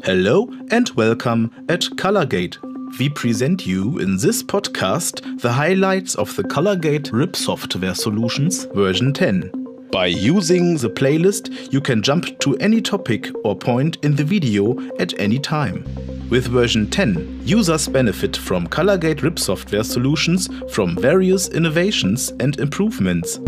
Hello and welcome at ColorGATE. We present you in this podcast the highlights of the ColorGATE RIP software solutions version 10. By using the playlist, you can jump to any topic or point in the video at any time. With version 10, users benefit from ColorGATE RIP software solutions from various innovations and improvements.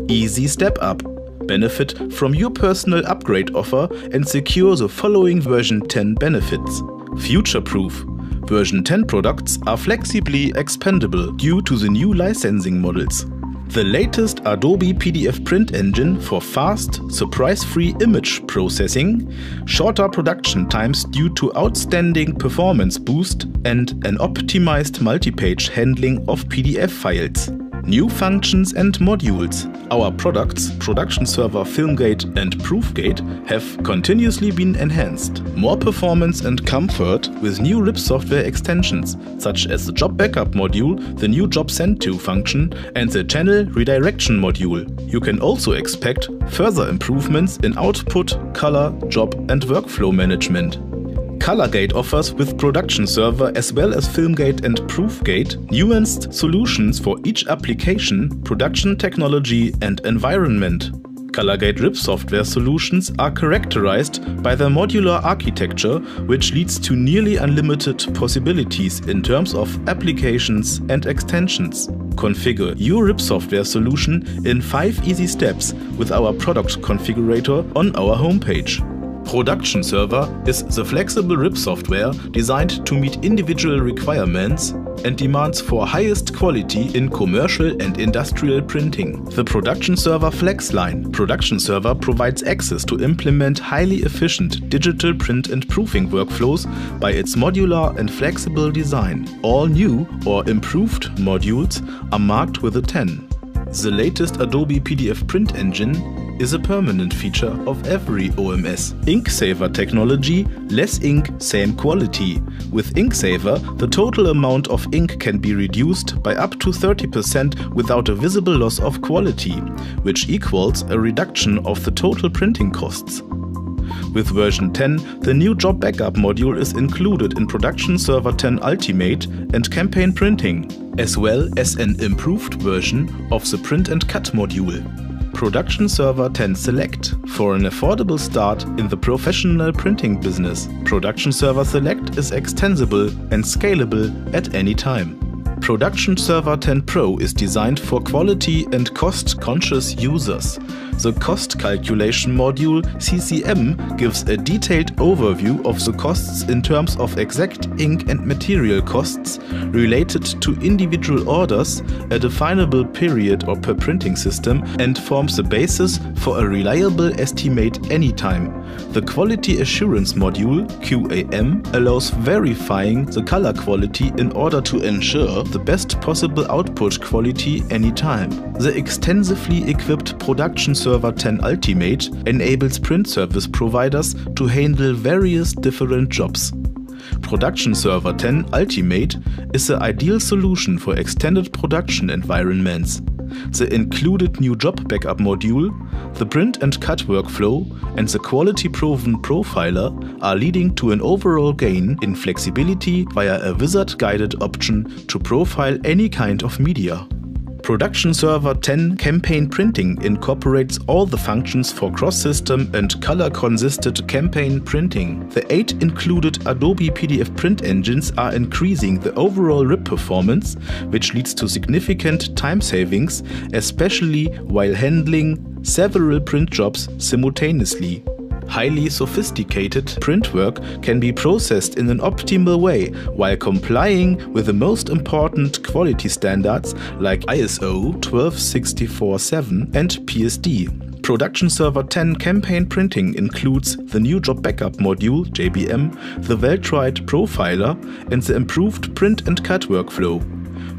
Easy step up. Benefit from your personal upgrade offer and secure the following version 10 benefits. Future-proof. Version 10 products are flexibly expandable due to the new licensing models. The latest Adobe PDF print engine for fast, surprise-free image processing, shorter production times due to outstanding performance boost, and an optimized multi-page handling of PDF files. New functions and modules. Our products, Productionserver Filmgate and ProcessLab, have continuously been enhanced. More performance and comfort with new RIP software extensions, such as the Job Backup module, the new Job Send To function, and the Channel Redirection module. You can also expect further improvements in output, color, job, and workflow management. ColorGATE offers with Productionserver as well as Filmgate and ProcessLab nuanced solutions for each application, production technology and environment. ColorGATE RIP software solutions are characterized by their modular architecture, which leads to nearly unlimited possibilities in terms of applications and extensions. Configure your RIP software solution in 5 easy steps with our product configurator on our homepage. Productionserver is the flexible RIP software designed to meet individual requirements and demands for highest quality in commercial and industrial printing. The Productionserver Flex-Line. Productionserver provides access to implement highly efficient digital print and proofing workflows by its modular and flexible design. All new or improved modules are marked with a 10. The latest Adobe PDF print engine is a permanent feature of every OMS. Ink saver technology, less ink, same quality. With ink saver, the total amount of ink can be reduced by up to 30% without a visible loss of quality, which equals a reduction of the total printing costs. With version 10, the new Job Backup module is included in Productionserver 10 Ultimate and Campaign Printing, as well as an improved version of the Print and Cut module. Productionserver 10 Select for an affordable start in the professional printing business. Productionserver Select is extensible and scalable at any time. Productionserver 10 Pro is designed for quality and cost-conscious users. The Cost Calculation module CCM gives a detailed overview of the costs in terms of exact ink and material costs related to individual orders, a definable period or per printing system, and forms the basis for a reliable estimate anytime. The Quality Assurance module QAM allows verifying the color quality in order to ensure the best possible output quality anytime. The extensively equipped Productionserver 10 Ultimate enables print service providers to handle various different jobs. Productionserver 10 Ultimate is the ideal solution for extended production environments. The included new Job Backup module, the Print and Cut workflow, and the quality-proven profiler are leading to an overall gain in flexibility via a wizard-guided option to profile any kind of media. Productionserver 10 Campaign Printing incorporates all the functions for cross-system and color-consistent campaign printing. The 8 included Adobe PDF print engines are increasing the overall RIP performance, which leads to significant time savings, especially while handling several print jobs simultaneously. Highly sophisticated print work can be processed in an optimal way while complying with the most important quality standards like ISO 12647 and PSD. Productionserver 10 Campaign Printing includes the new Job Backup module JBM, the well-tried profiler, and the improved Print and Cut workflow.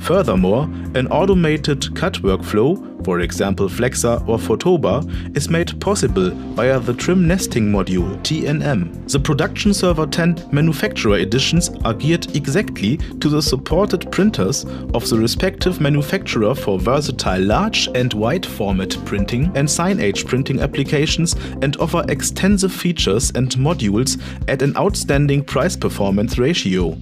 Furthermore, an automated cut workflow, for example Flexer or Photoba, is made possible via the Trim Nesting module TNM. The Productionserver 10 manufacturer editions are geared exactly to the supported printers of the respective manufacturer for versatile large and wide format printing and signage printing applications, and offer extensive features and modules at an outstanding price-performance ratio.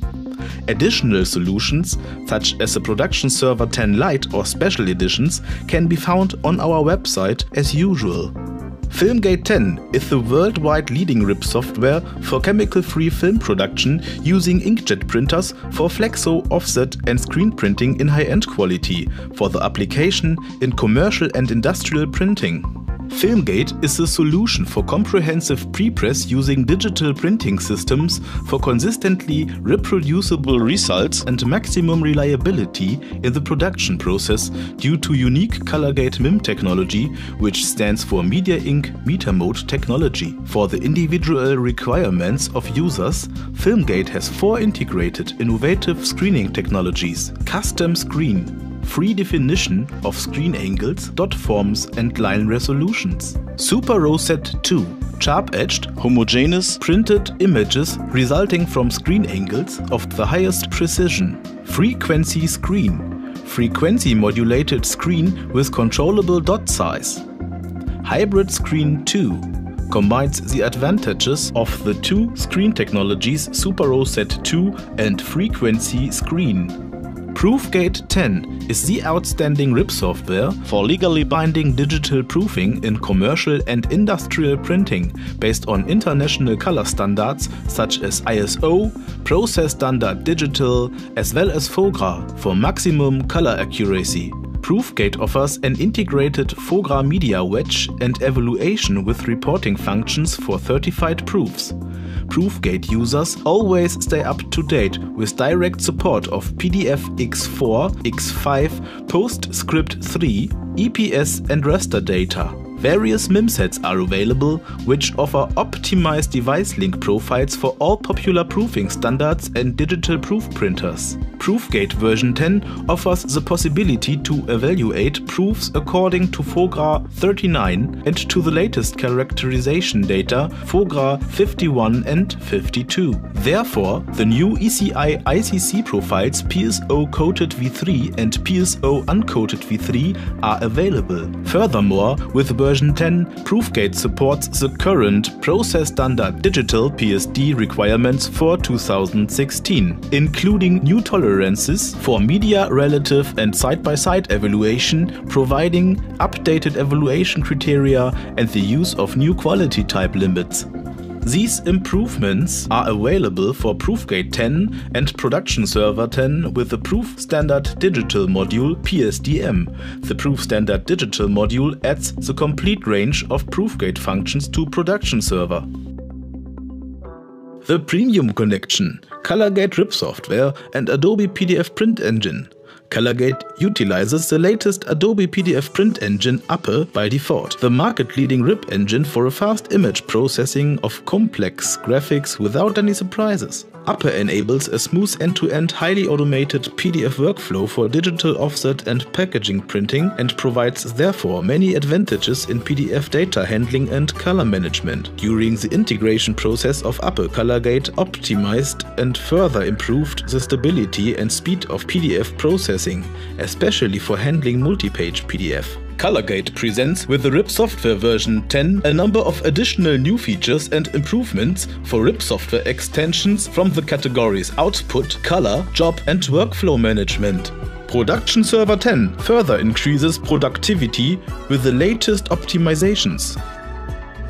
Additional solutions, such as the Productionserver 10 Lite or Special Editions, can be found on our website as usual. Filmgate 10 is the worldwide leading RIP software for chemical-free film production using inkjet printers for flexo, offset and screen printing in high-end quality for the application in commercial and industrial printing. Filmgate is the solution for comprehensive prepress using digital printing systems for consistently reproducible results and maximum reliability in the production process due to unique ColorGATE MIM technology, which stands for Media Ink Meter Mode technology. For the individual requirements of users, Filmgate has 4 integrated innovative screening technologies: custom screen, free definition of screen angles, dot forms and line resolutions. Super Row Set 2, sharp-edged, homogeneous, printed images resulting from screen angles of the highest precision. Frequency screen, frequency modulated screen with controllable dot size. Hybrid Screen 2, combines the advantages of the 2 screen technologies Super Row Set 2 and Frequency Screen. Proofgate 10 is the outstanding RIP software for legally binding digital proofing in commercial and industrial printing based on international color standards such as ISO, Process Standard Digital, as well as FOGRA for maximum color accuracy. Proofgate offers an integrated FOGRA media wedge and evaluation with reporting functions for certified proofs. Proofgate users always stay up to date with direct support of PDF X4, X5, PostScript 3, EPS and raster data. Various MIM sets are available, which offer optimized device link profiles for all popular proofing standards and digital proof printers. Proofgate version 10 offers the possibility to evaluate proofs according to FOGRA 39 and to the latest characterization data FOGRA 51 and 52. Therefore, the new ECI ICC profiles PSO coated V3 and PSO uncoated V3 are available. Furthermore, with version 10, Proofgate supports the current Process Standard Digital PSD requirements for 2016, including new tolerances for media relative and side-by-side evaluation, providing updated evaluation criteria and the use of new quality type limits. These improvements are available for Proofgate 10 and Productionserver 10 with the Proof Standard Digital module PSDM. The Proof Standard Digital module adds the complete range of Proofgate functions to Productionserver. The Premium Connection, ColorGATE RIP software and Adobe PDF print engine. ColorGATE utilizes the latest Adobe PDF print engine Ape by default, the market-leading RIP engine for a fast image processing of complex graphics without any surprises. Ape enables a smooth end-to-end highly automated PDF workflow for digital offset and packaging printing and provides therefore many advantages in PDF data handling and color management. During the integration process of Ape, ColorGATE optimized and further improved the stability and speed of PDF processing, especially for handling multi-page PDF. ColorGATE presents with the RIP software version 10 a number of additional new features and improvements for RIP software extensions from the categories Output, Color, Job and Workflow Management. Productionserver 10 further increases productivity with the latest optimizations.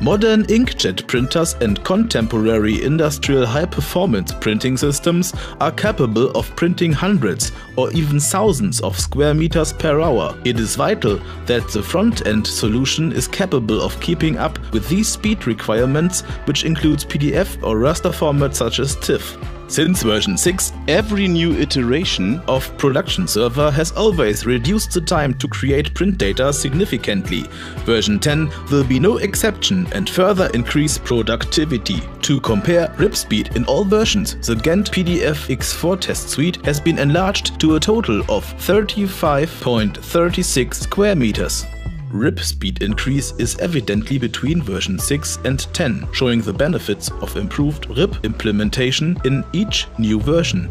Modern inkjet printers and contemporary industrial high-performance printing systems are capable of printing hundreds or even thousands of square meters per hour. It is vital that the front-end solution is capable of keeping up with these speed requirements, which includes PDF or raster formats such as TIFF. Since version 6, every new iteration of Productionserver has always reduced the time to create print data significantly. Version 10 will be no exception and further increase productivity. To compare RIP speed in all versions, the Gantt PDF X4 test suite has been enlarged to a total of 35.36 square meters. RIP speed increase is evidently between version 6 and 10, showing the benefits of improved RIP implementation in each new version.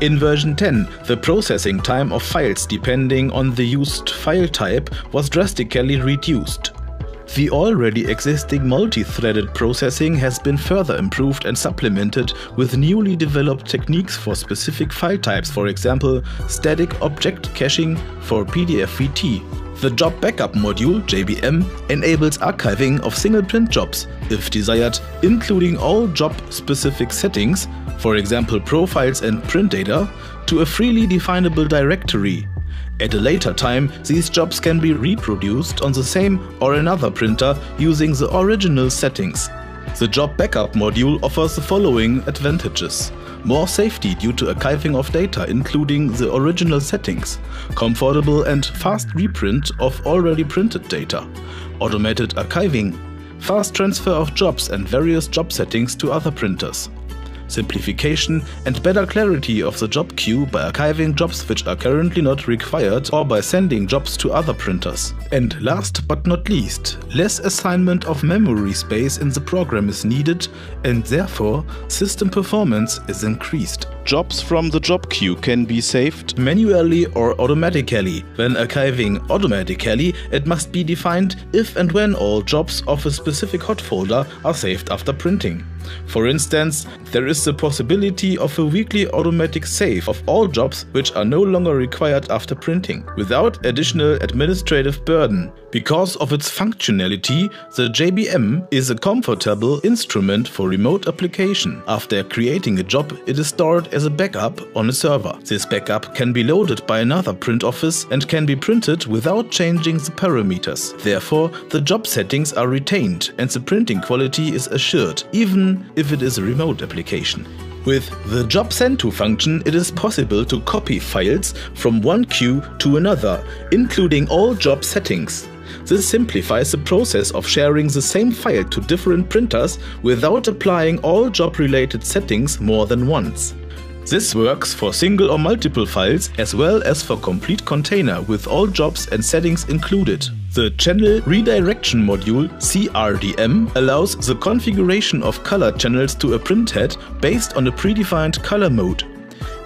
In version 10, the processing time of files depending on the used file type was drastically reduced. The already existing multi-threaded processing has been further improved and supplemented with newly developed techniques for specific file types, for example, static object caching for PDF-VT. The Job Backup module, JBM, enables archiving of single print jobs, if desired, including all job-specific settings, for example profiles and print data, to a freely definable directory. At a later time, these jobs can be reproduced on the same or another printer using the original settings. The Job Backup module offers the following advantages: more safety due to archiving of data including the original settings, comfortable and fast reprint of already printed data, automated archiving, fast transfer of jobs and various job settings to other printers, simplification and better clarity of the job queue by archiving jobs which are currently not required or by sending jobs to other printers. And last but not least, less assignment of memory space in the program is needed and therefore system performance is increased. Jobs from the job queue can be saved manually or automatically. When archiving automatically, it must be defined if and when all jobs of a specific hot folder are saved after printing. For instance, there is the possibility of a weekly automatic save of all jobs which are no longer required after printing, without additional administrative burden. Because of its functionality, the JBM is a comfortable instrument for remote application. After creating a job, it is stored as a backup on a server. This backup can be loaded by another print office and can be printed without changing the parameters. Therefore, the job settings are retained and the printing quality is assured, even if it is a remote application. With the Job Send To function, it is possible to copy files from one queue to another, including all job settings. This simplifies the process of sharing the same file to different printers without applying all job-related settings more than once. This works for single or multiple files as well as for complete container with all jobs and settings included. The Channel Redirection module, CRDM, allows the configuration of color channels to a printhead based on a predefined color mode.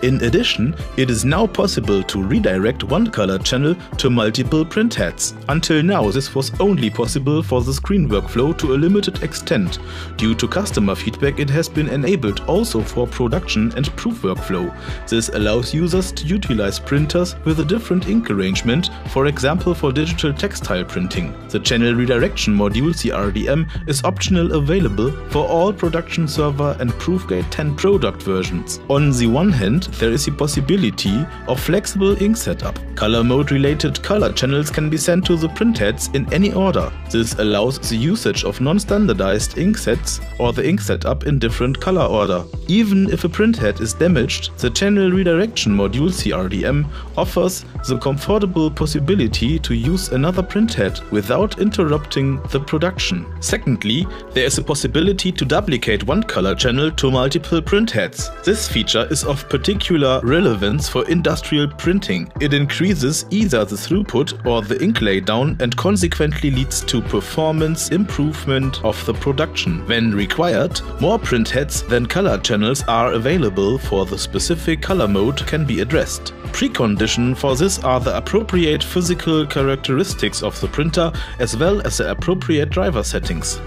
In addition, it is now possible to redirect one color channel to multiple printheads. Until now, this was only possible for the screen workflow to a limited extent. Due to customer feedback, it has been enabled also for production and proof workflow. This allows users to utilize printers with a different ink arrangement, for example for digital textile printing. The Channel Redirection module, CRDM, is optional available for all Productionserver and Filmgate 10 product versions. On the one hand, there is the possibility of flexible ink setup. Color mode related color channels can be sent to the printheads in any order. This allows the usage of non-standardized ink sets or the ink setup in different color order. Even if a printhead is damaged, the Channel Redirection module, CRDM, offers the comfortable possibility to use another printhead without interrupting the production. Secondly, there is a possibility to duplicate one color channel to multiple printheads. This feature is of particular relevance for industrial printing. It increases either the throughput or the ink laydown and consequently leads to performance improvement of the production. When required, more printheads than color channels are available for the specific color mode can be addressed. Precondition for this are the appropriate physical characteristics of the printer as well as the appropriate driver settings.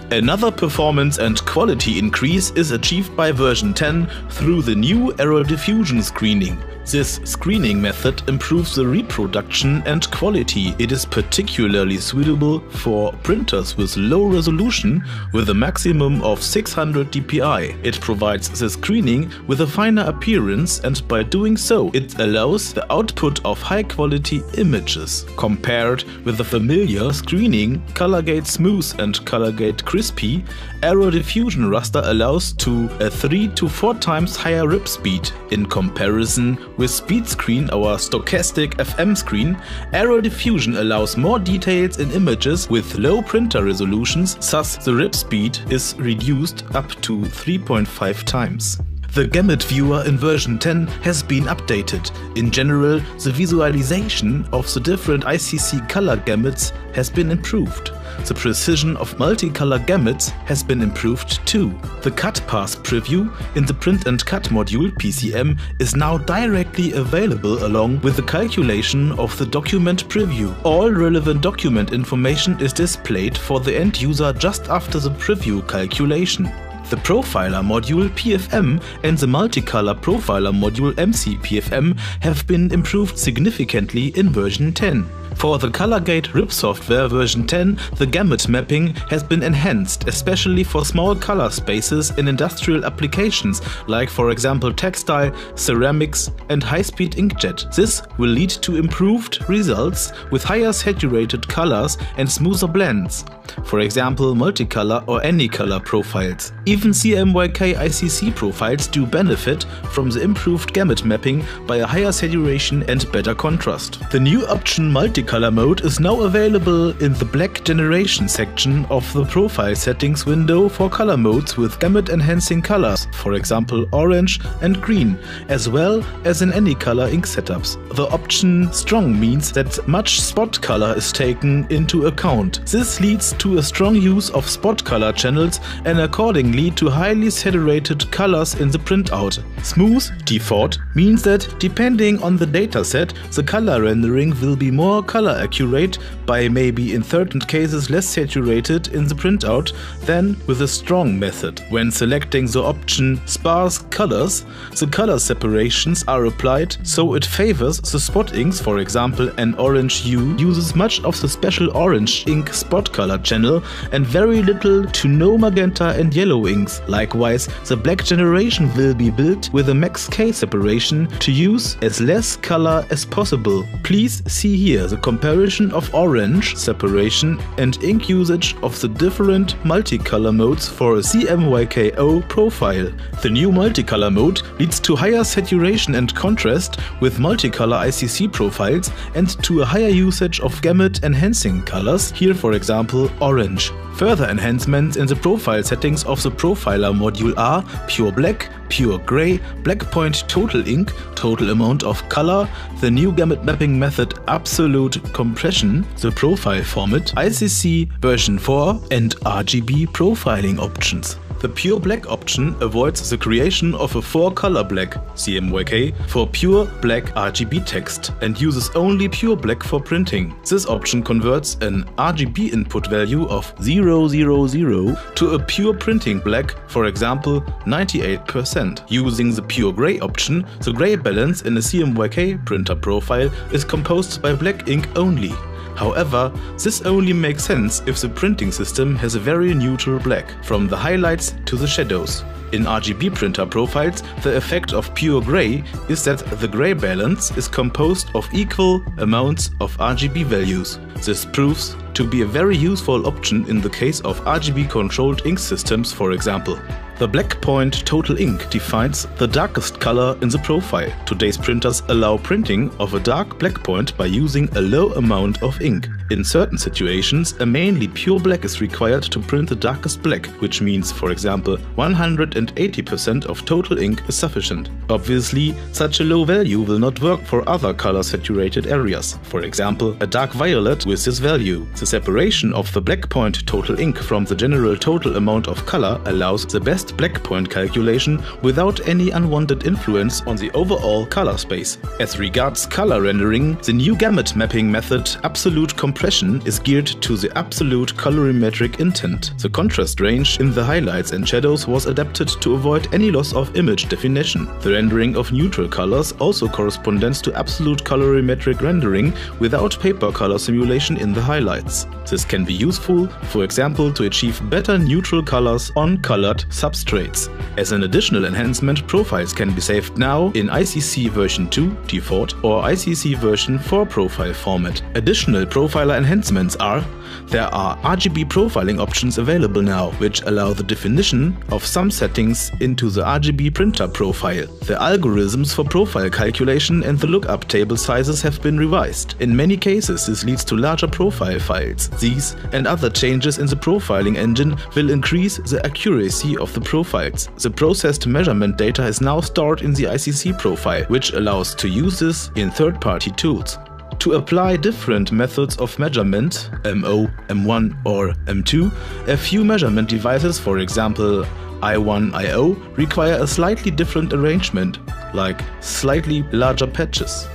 Another performance and quality increase is achieved by version 10 through the new error diffusion screening. This screening method improves the reproduction and quality. It is particularly suitable for printers with low resolution with a maximum of 600 dpi. It provides the screening with a finer appearance and by doing so it allows the output of high quality images. Compared with the familiar screening ColorGATE Smooth and ColorGATE Crispy, error diffusion diffusion raster allows to a 3 to 4 times higher RIP speed. In comparison with speed screen, our stochastic FM screen, aero diffusion allows more details in images with low printer resolutions, thus the RIP speed is reduced up to 3.5 times. The Gamut Viewer in version 10 has been updated. In general, the visualization of the different ICC color gamuts has been improved. The precision of multicolor gamuts has been improved too. The cut path preview in the Print and Cut module PCM is now directly available along with the calculation of the document preview. All relevant document information is displayed for the end user just after the preview calculation. The Profiler module PFM and the Multicolor Profiler module MC-PFM have been improved significantly in version 10. For the ColorGATE RIP software version 10, the gamut mapping has been enhanced, especially for small color spaces in industrial applications like, for example, textile, ceramics and high-speed inkjet. This will lead to improved results with higher saturated colors and smoother blends. For example, multicolor or any color profiles. Even CMYK ICC profiles do benefit from the improved gamut mapping by a higher saturation and better contrast. The new option Multicolor Mode is now available in the Black Generation section of the Profile Settings window for color modes with gamut enhancing colors, for example orange and green, as well as in any color ink setups. The option Strong means that much spot color is taken into account. This leads to a strong use of spot color channels and accordingly to highly saturated colors in the printout. Smooth default means that depending on the dataset, the color rendering will be more color accurate by maybe in certain cases less saturated in the printout than with a strong method. When selecting the option Sparse Colors, the color separations are applied so it favors the spot inks. For example, an orange hue uses much of the special orange ink spot color channel and very little to no magenta and yellow inks. Likewise, the Black Generation will be built with a max K separation to use as less color as possible. Please see here the comparison of orange separation and ink usage of the different multicolor modes for a CMYKO profile. The new multicolor mode leads to higher saturation and contrast with multicolor ICC profiles and to a higher usage of gamut enhancing colors, here for example orange. Further enhancements in the profile settings of the Profiler module are Pure Black, Pure Gray, Black Point Total Ink, Total Amount of Color, the new gamut mapping method Absolute Compression, the profile format, ICC version 4 and RGB profiling options. The Pure Black option avoids the creation of a 4-color black CMYK for pure black RGB text and uses only pure black for printing. This option converts an RGB input value of 000 to a pure printing black, for example 98%. Using the Pure Gray option, the gray balance in a CMYK printer profile is composed by black ink only. However, this only makes sense if the printing system has a very neutral black, from the highlights to the shadows. In RGB printer profiles, the effect of Pure Gray is that the gray balance is composed of equal amounts of RGB values. This proves to be a very useful option in the case of RGB controlled ink systems, for example. The Black Point Total Ink defines the darkest color in the profile. Today's printers allow printing of a dark black point by using a low amount of ink. In certain situations, a mainly pure black is required to print the darkest black, which means, for example, 180% of total ink is sufficient. Obviously, such a low value will not work for other color saturated areas. For example, a dark violet with this value. The separation of the Black Point Total Ink from the general total amount of color allows the best black point calculation without any unwanted influence on the overall color space. As regards color rendering, the new gamut mapping method Absolute Compression is geared to the absolute colorimetric intent. The contrast range in the highlights and shadows was adapted to avoid any loss of image definition. The rendering of neutral colors also corresponds to absolute colorimetric rendering without paper color simulation in the highlights. This can be useful, for example, to achieve better neutral colors on colored substrates. As an additional enhancement, profiles can be saved now in ICC version 2 default or ICC version 4 profile format. Additional Profiler color enhancements are: there are RGB profiling options available now, which allow the definition of some settings into the RGB printer profile. The algorithms for profile calculation and the lookup table sizes have been revised. In many cases, this leads to larger profile files. These and other changes in the profiling engine will increase the accuracy of the profiles. The processed measurement data is now stored in the ICC profile, which allows to use this in third-party tools. To apply different methods of measurement, MO, M1 or M2, a few measurement devices, for example I1, I0, require a slightly different arrangement, like slightly larger patches.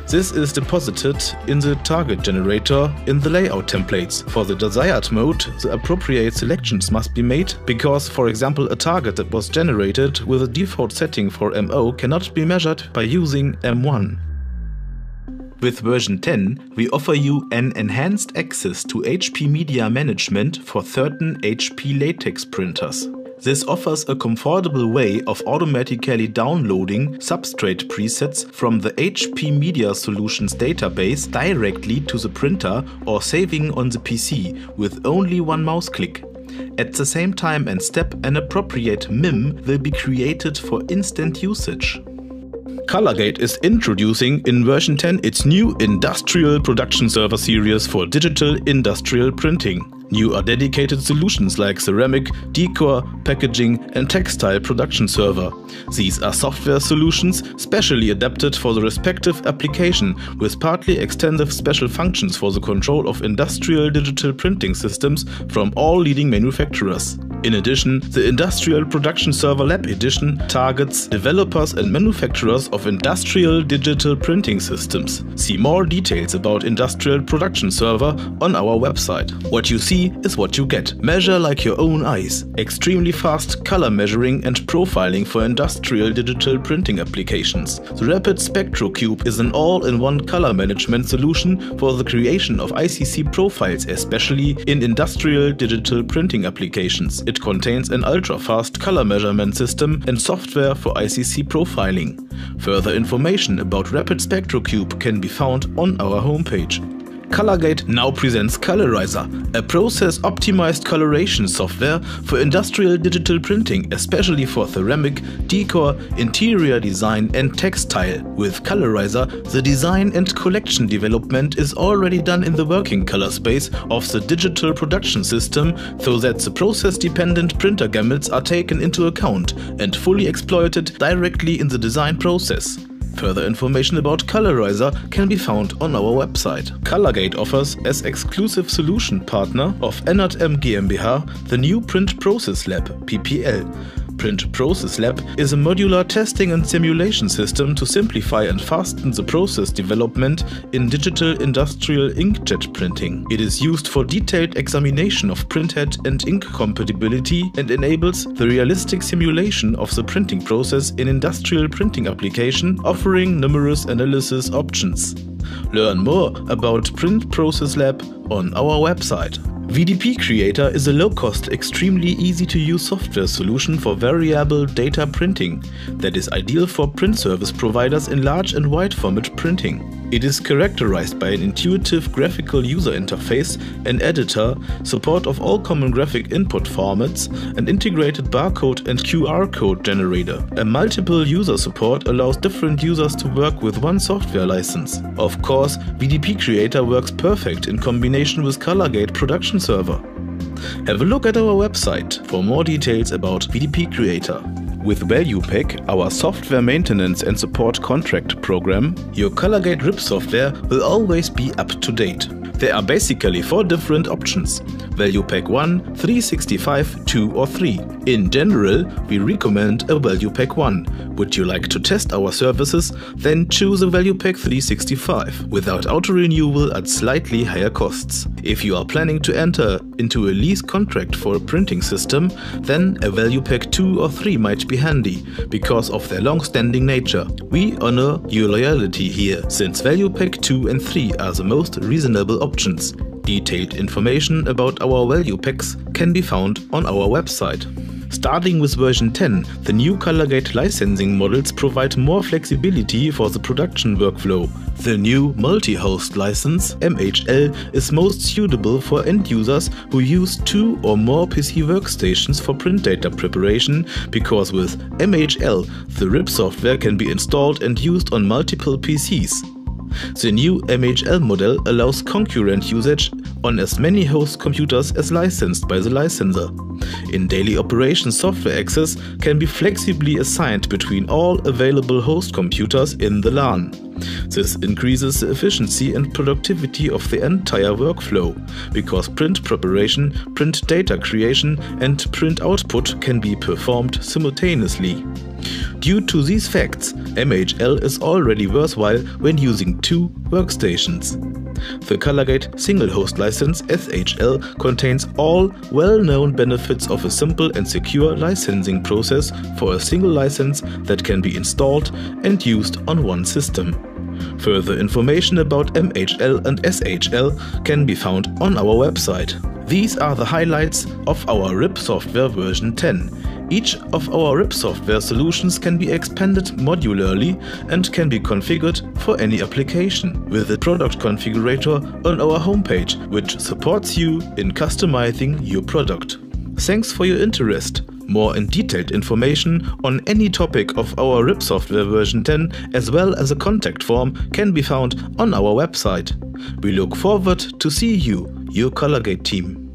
This is deposited in the target generator in the layout templates. For the desired mode, the appropriate selections must be made, because, for example, a target that was generated with a default setting for MO cannot be measured by using M1. With version 10, we offer you an enhanced access to HP media management for certain HP Latex printers. This offers a comfortable way of automatically downloading substrate presets from the HP Media Solutions database directly to the printer or saving on the PC with only one mouse click. At the same time and step, an appropriate MIM will be created for instant usage. ColorGATE is introducing in version 10 its new industrial production server series for digital industrial printing. New are dedicated solutions like ceramic, decor, packaging and textile production server. These are software solutions specially adapted for the respective application, with partly extensive special functions for the control of industrial digital printing systems from all leading manufacturers. In addition, the Industrial Production Server Lab Edition targets developers and manufacturers of industrial digital printing systems. See more details about Industrial Production Server on our website. What you see is what you get. Measure like your own eyes. Extremely fast color measuring and profiling for industrial digital printing applications. The Rapid SpectroCube is an all-in-one color management solution for the creation of ICC profiles, especially in industrial digital printing applications. It contains an ultra-fast color measurement system and software for ICC profiling. Further information about Rapid SpectroCube can be found on our homepage. ColorGATE now presents Colorizer, a process-optimized coloration software for industrial digital printing, especially for ceramic, decor, interior design and textile. With Colorizer, the design and collection development is already done in the working color space of the digital production system, so that the process-dependent printer gamuts are taken into account and fully exploited directly in the design process. Further information about Colorizer can be found on our website. ColorGATE offers as exclusive solution partner of N+M GmbH the new Print Process Lab. Print Process Lab is a modular testing and simulation system to simplify and fasten the process development in digital industrial inkjet printing. It is used for detailed examination of printhead and ink compatibility and enables the realistic simulation of the printing process in industrial printing application, offering numerous analysis options. Learn more about Print Process Lab on our website. VDP Creator is a low-cost, extremely easy-to-use software solution for variable data printing that is ideal for print service providers in large and wide format printing. It is characterized by an intuitive graphical user interface, an editor, support of all common graphic input formats, an integrated barcode and QR code generator. A multiple user support allows different users to work with one software license. Of course, VDP Creator works perfect in combination with ColorGATE Production Server. Have a look at our website for more details about VDP Creator. With ValuePack, our software maintenance and support contract program, your ColorGATE RIP software will always be up to date. There are basically 4 different options: ValuePack 1, 365, 2 or 3. In general, we recommend a ValuePack 1. Would you like to test our services? Then choose a ValuePack 365 without auto-renewal at slightly higher costs. If you are planning to enter into a lease contract for a printing system, then a ValuePack 2 or 3 might be handy because of their long-standing nature. We honor your loyalty here, since ValuePack 2 and 3 are the most reasonable options. Detailed information about our value packs can be found on our website. Starting with version 10, the new ColorGATE licensing models provide more flexibility for the production workflow. The new multi-host license, MHL, is most suitable for end users who use 2 or more PC workstations for print data preparation, because with MHL, the RIP software can be installed and used on multiple PCs. The new MHL model allows concurrent usage on as many host computers as licensed by the licensor. In daily operation, software access can be flexibly assigned between all available host computers in the LAN. This increases the efficiency and productivity of the entire workflow, because print preparation, print data creation and print output can be performed simultaneously. Due to these facts, MHL is already worthwhile when using 2 workstations. The ColorGATE single host license SHL contains all well-known benefits of a simple and secure licensing process for a single license that can be installed and used on one system. Further information about MHL and SHL can be found on our website. These are the highlights of our RIP software version 10. Each of our RIP software solutions can be expanded modularly and can be configured for any application with the product configurator on our homepage, which supports you in customizing your product. Thanks for your interest. More and detailed information on any topic of our RIP software version 10, as well as a contact form, can be found on our website. We look forward to see you, your ColorGATE team.